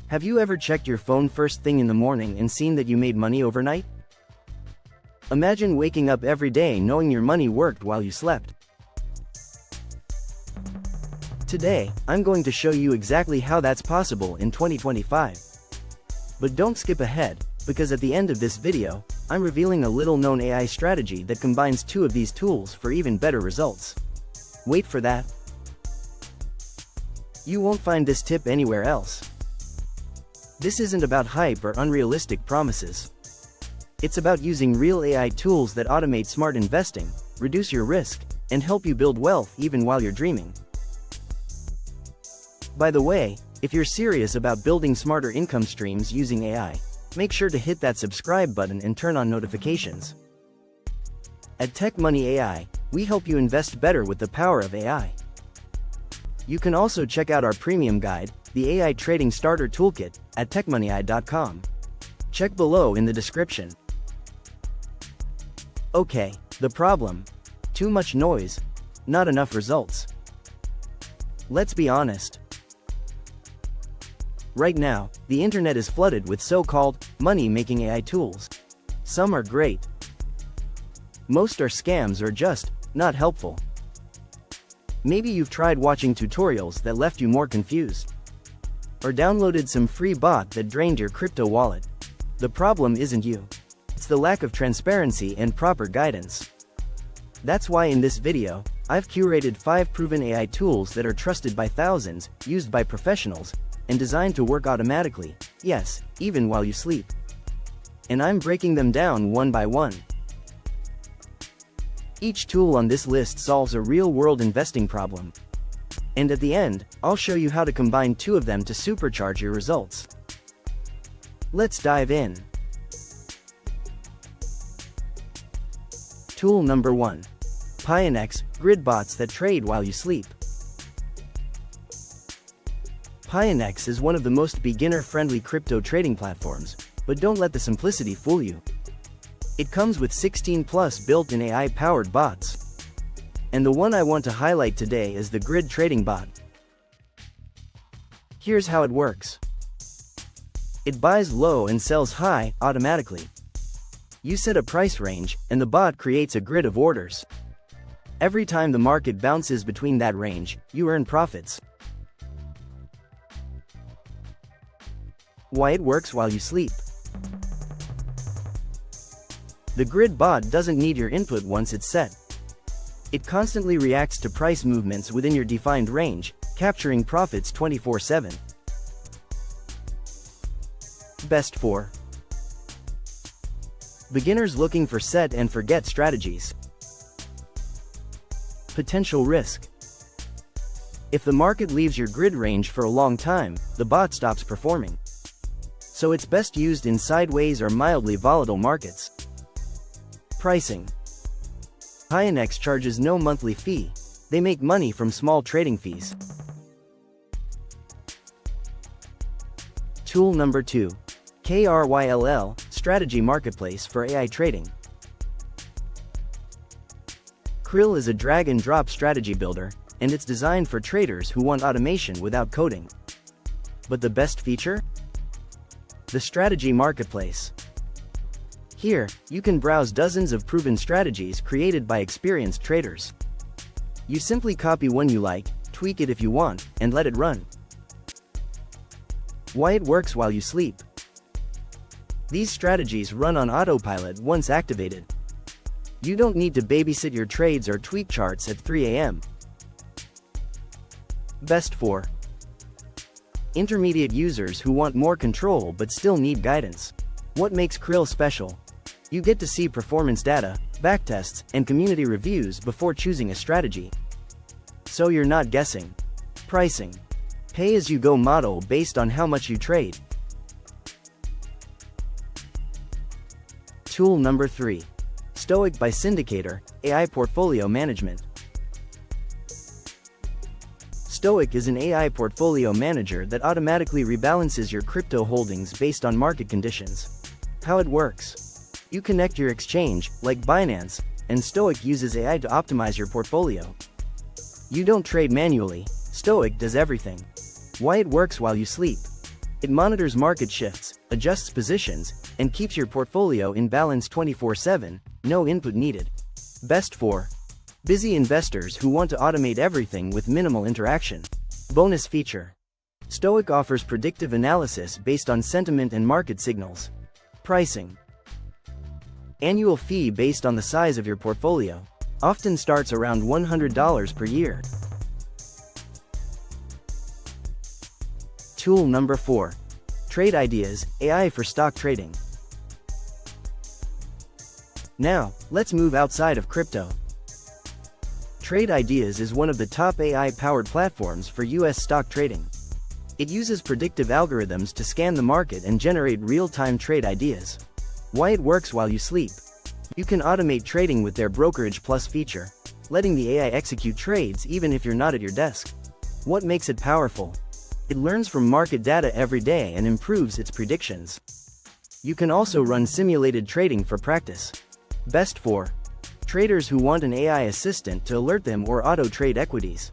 Have you ever checked your phone first thing in the morning and seen that you made money overnight? Imagine waking up every day knowing your money worked while you slept. Today, I'm going to show you exactly how that's possible in 2025. But don't skip ahead, because at the end of this video, I'm revealing a little-known AI strategy that combines two of these tools for even better results. Wait for that. You won't find this tip anywhere else. This isn't about hype or unrealistic promises. It's about using real AI tools that automate smart investing, reduce your risk, and help you build wealth even while you're dreaming. By the way, if you're serious about building smarter income streams using AI, make sure to hit that subscribe button and turn on notifications. At TechMoneyAI, we help you invest better with the power of AI. You can also check out our premium guide, the AI Trading Starter Toolkit, at TechMoneyAI.com. Check below in the description. Okay, the problem: too much noise, not enough results. Let's be honest. Right now, the internet is flooded with so-called money-making AI tools. Some are great. Most are scams or just not helpful. Maybe you've tried watching tutorials that left you more confused, or downloaded some free bot that drained your crypto wallet. The problem isn't you. It's the lack of transparency and proper guidance. That's why in this video, I've curated 5 proven AI tools that are trusted by thousands, used by professionals, and designed to work automatically, yes, even while you sleep. And I'm breaking them down one by one. Each tool on this list solves a real-world investing problem. And at the end, I'll show you how to combine 2 of them to supercharge your results. Let's dive in. Tool number 1. Pionex, grid bots that trade while you sleep. Pionex is one of the most beginner-friendly crypto trading platforms, but don't let the simplicity fool you. It comes with 16+ built-in AI-powered bots. And the one I want to highlight today is the Grid Trading Bot. Here's how it works. It buys low and sells high, automatically. You set a price range, and the bot creates a grid of orders. Every time the market bounces between that range, you earn profits. Why it works while you sleep. The grid bot doesn't need your input once it's set. It constantly reacts to price movements within your defined range, capturing profits 24/7. Best for beginners looking for set and forget strategies. Potential risk. If the market leaves your grid range for a long time, the bot stops performing. So it's best used in sideways or mildly volatile markets. Pricing. Pionex charges no monthly fee. They make money from small trading fees. Tool number 2. Kryll, Strategy Marketplace for AI Trading. Kryll is a drag-and-drop strategy builder, and it's designed for traders who want automation without coding. But the best feature? The Strategy Marketplace. Here, you can browse dozens of proven strategies created by experienced traders. You simply copy one you like, tweak it if you want, and let it run. Why it works while you sleep. These strategies run on autopilot once activated. You don't need to babysit your trades or tweak charts at 3 a.m. Best for intermediate users who want more control but still need guidance. What makes Kryll special? You get to see performance data, backtests, and community reviews before choosing a strategy. So you're not guessing. Pricing. Pay-as-you-go model based on how much you trade. Tool number 3. Stoic by Cindicator, AI Portfolio Management. Stoic is an AI portfolio manager that automatically rebalances your crypto holdings based on market conditions. How it works. You connect your exchange, like Binance, and Stoic uses AI to optimize your portfolio. You don't trade manually, Stoic does everything. Why it works while you sleep. It monitors market shifts, adjusts positions, and keeps your portfolio in balance 24/7, no input needed. Best for busy investors who want to automate everything with minimal interaction. Bonus feature. Stoic offers predictive analysis based on sentiment and market signals. Pricing. Annual fee based on the size of your portfolio. Often starts around $100 per year. Tool number 4. Trade Ideas, AI for stock trading. Now, let's move outside of crypto. Trade Ideas is one of the top AI-powered platforms for US stock trading. It uses predictive algorithms to scan the market and generate real-time trade ideas. Why it works while you sleep. You can automate trading with their Brokerage Plus feature, letting the AI execute trades even if you're not at your desk. What makes it powerful? It learns from market data every day and improves its predictions. You can also run simulated trading for practice. Best for traders who want an AI assistant to alert them or auto-trade equities.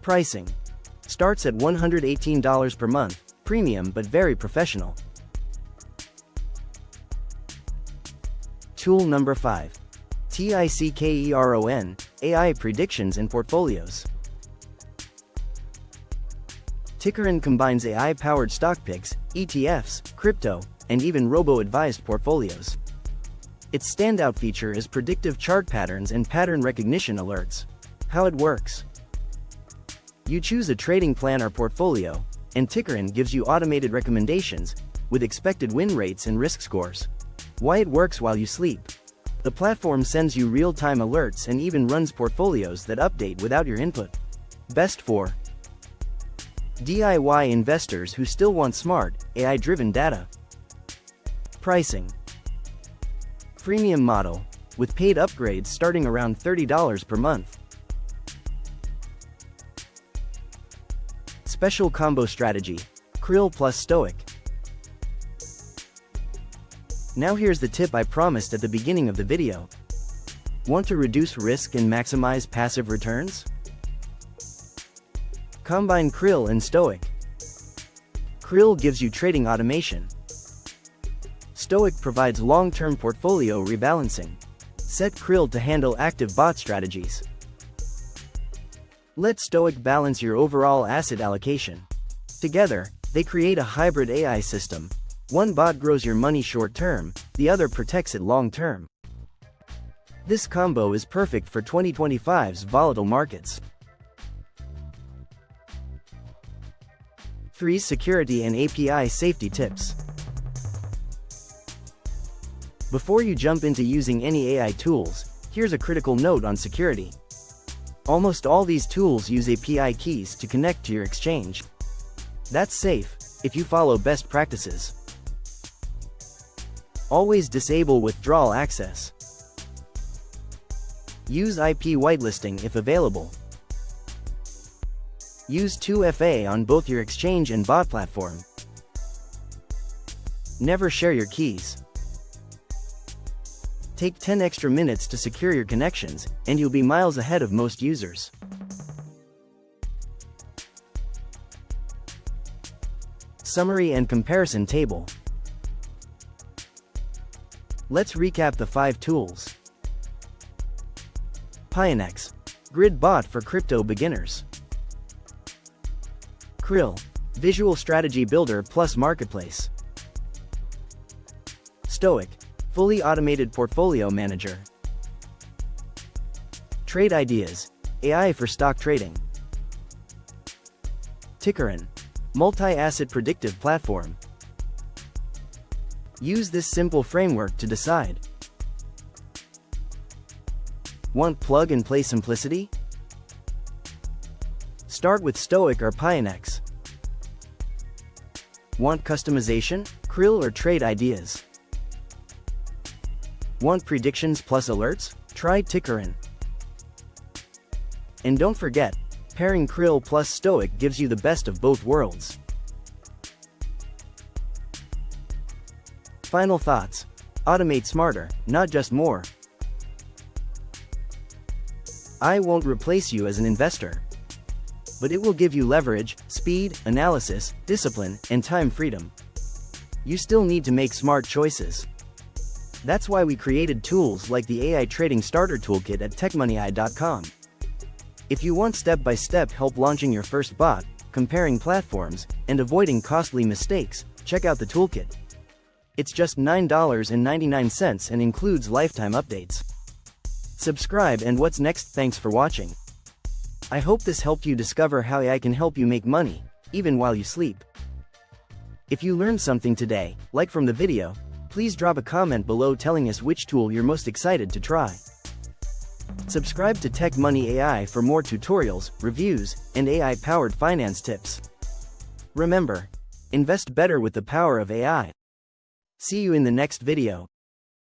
Pricing. Starts at $118 per month, premium but very professional. Tool number 5. Tickeron, AI predictions and portfolios. Tickeron combines AI-powered stock picks, ETFs, crypto, and even robo-advised portfolios. Its standout feature is predictive chart patterns and pattern recognition alerts. How it works. You choose a trading plan or portfolio, and Tickeron gives you automated recommendations, with expected win rates and risk scores. Why it works while you sleep. The platform sends you real-time alerts and even runs portfolios that update without your input. Best for DIY investors who still want smart, AI-driven data. Pricing. Freemium model, with paid upgrades starting around $30 per month. Special combo strategy, Kryll plus Stoic. Now here's the tip I promised at the beginning of the video. Want to reduce risk and maximize passive returns? Combine Kryll and Stoic. Kryll gives you trading automation. Stoic provides long-term portfolio rebalancing. Set Kryll to handle active bot strategies. Let Stoic balance your overall asset allocation. Together, they create a hybrid AI system. One bot grows your money short-term, the other protects it long-term. This combo is perfect for 2025's volatile markets. 3 Security and API safety tips. Before you jump into using any AI tools, here's a critical note on security. Almost all these tools use API keys to connect to your exchange. That's safe, if you follow best practices. Always disable withdrawal access. Use IP whitelisting if available. Use 2FA on both your exchange and bot platform. Never share your keys. Take 10 extra minutes to secure your connections, and you'll be miles ahead of most users. Summary and comparison table. Let's recap the 5 tools. Pionex, grid bot for crypto beginners. Kryll, visual strategy builder plus marketplace. Stoic, fully automated portfolio manager. Trade Ideas, AI for stock trading. Tickeron, multi-asset predictive platform. Use this simple framework to decide. Want plug-and-play simplicity? Start with Stoic or Pionex. Want customization? Kryll or Trade Ideas. Want predictions plus alerts? Try Tickeron. And don't forget, pairing Kryll plus Stoic gives you the best of both worlds. Final thoughts. Automate smarter, not just more. I won't replace you as an investor. but it will give you leverage, speed, analysis, discipline, and time freedom. You still need to make smart choices. That's why we created tools like the AI Trading Starter Toolkit at TechMoneyAI.com. If you want step-by-step help launching your first bot, comparing platforms, and avoiding costly mistakes, check out the toolkit. It's just $9.99 and includes lifetime updates. Subscribe, and what's next? Thanks for watching. I hope this helped you discover how AI can help you make money, even while you sleep. If you learned something today, like from the video, please drop a comment below telling us which tool you're most excited to try. Subscribe to TechMoneyAI for more tutorials, reviews, and AI-powered finance tips. Remember, invest better with the power of AI. See you in the next video.